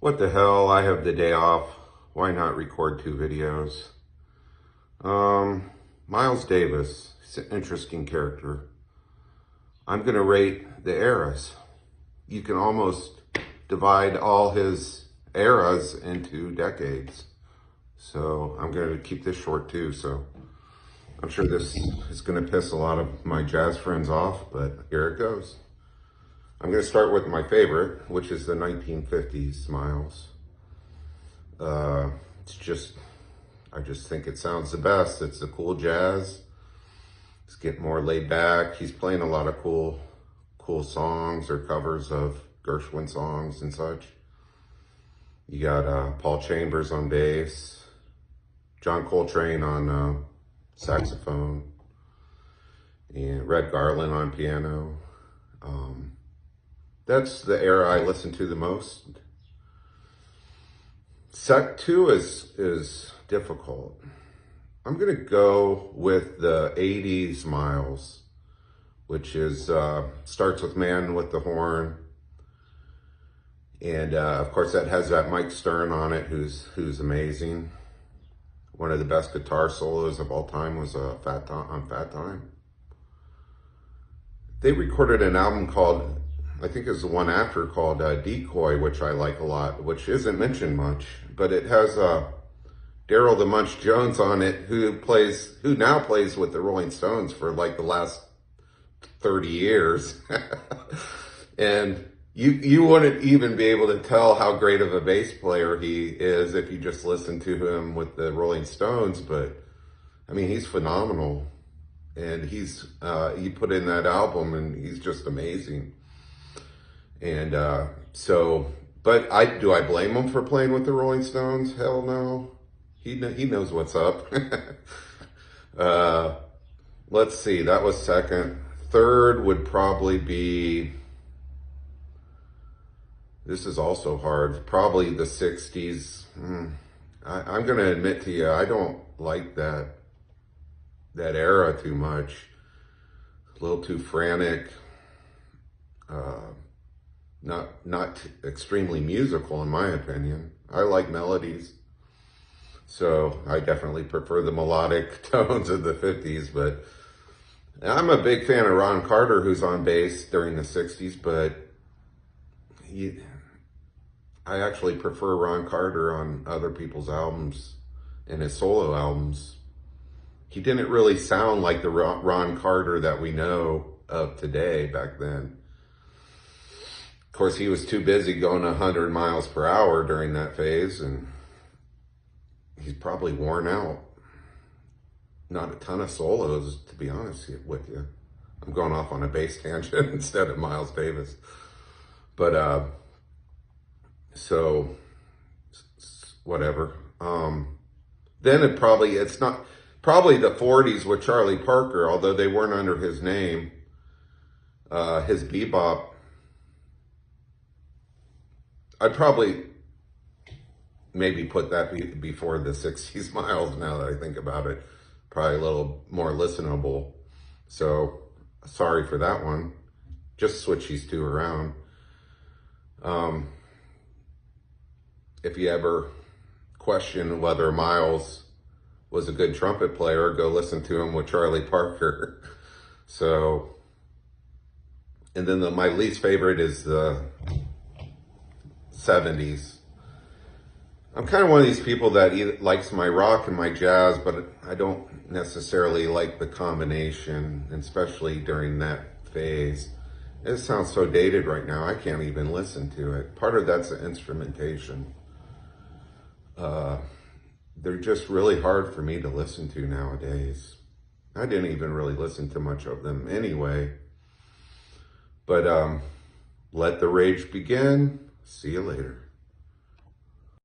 What the hell, I have the day off. Why not record two videos? Miles Davis, he's an interesting character. I'm gonna rate the eras. You can almost divide all his eras into decades. So I'm gonna keep this short too, so I'm sure this is gonna piss a lot of my jazz friends off, but here it goes. I'm going to start with my favorite, which is the 1950s Miles. I just think it sounds the best. It's the cool jazz. It's getting more laid back. He's playing a lot of cool songs or covers of Gershwin songs and such. You got Paul Chambers on bass, John Coltrane on saxophone, and Red Garland on piano. That's the era I listen to the most. Set two is difficult. I'm gonna go with the 80s Miles, which is starts with Man with the Horn. And of course that has that Mike Stern on it, who's amazing. One of the best guitar solos of all time was Fat Time. They recorded an album called, I think it's the one after, called Decoy, which I like a lot, which isn't mentioned much, but it has Daryl the Munch Jones on it, who now plays with the Rolling Stones for like the last 30 years. And you wouldn't even be able to tell how great of a bass player he is if you just listen to him with the Rolling Stones, but I mean, he's phenomenal. And he put in that album and he's just amazing. And but do I blame him for playing with the Rolling Stones? Hell no. He knows what's up. Let's see, that was second. Third would probably be, this is also hard, probably the 60s. I'm going to admit to you, I don't like that era too much. A little too frantic. Not extremely musical in my opinion. I like melodies. So I definitely prefer the melodic tones of the 50s, but I'm a big fan of Ron Carter, who's on bass during the 60s, but I actually prefer Ron Carter on other people's albums and his solo albums. He didn't really sound like the Ron Carter that we know of today back then. Of course, he was too busy going 100 miles per hour during that phase, and he's probably worn out. Not a ton of solos, to be honest with you. I'm going off on a bass tangent instead of Miles Davis. But, so, whatever. Then it's not, probably the 40s with Charlie Parker, although they weren't under his name. His bebop, I'd probably maybe put that before the 60s Miles now that I think about it. Probably a little more listenable. So sorry for that one. Just switch these two around. If you ever question whether Miles was a good trumpet player, go listen to him with Charlie Parker. So, and then my least favorite is the 70s. I'm kind of one of these people that likes my rock and my jazz, but I don't necessarily like the combination, especially during that phase. It sounds so dated right now, I can't even listen to it. Part of that's the instrumentation. They're just really hard for me to listen to nowadays. I didn't even really listen to much of them anyway. But let the rage begin. See you later.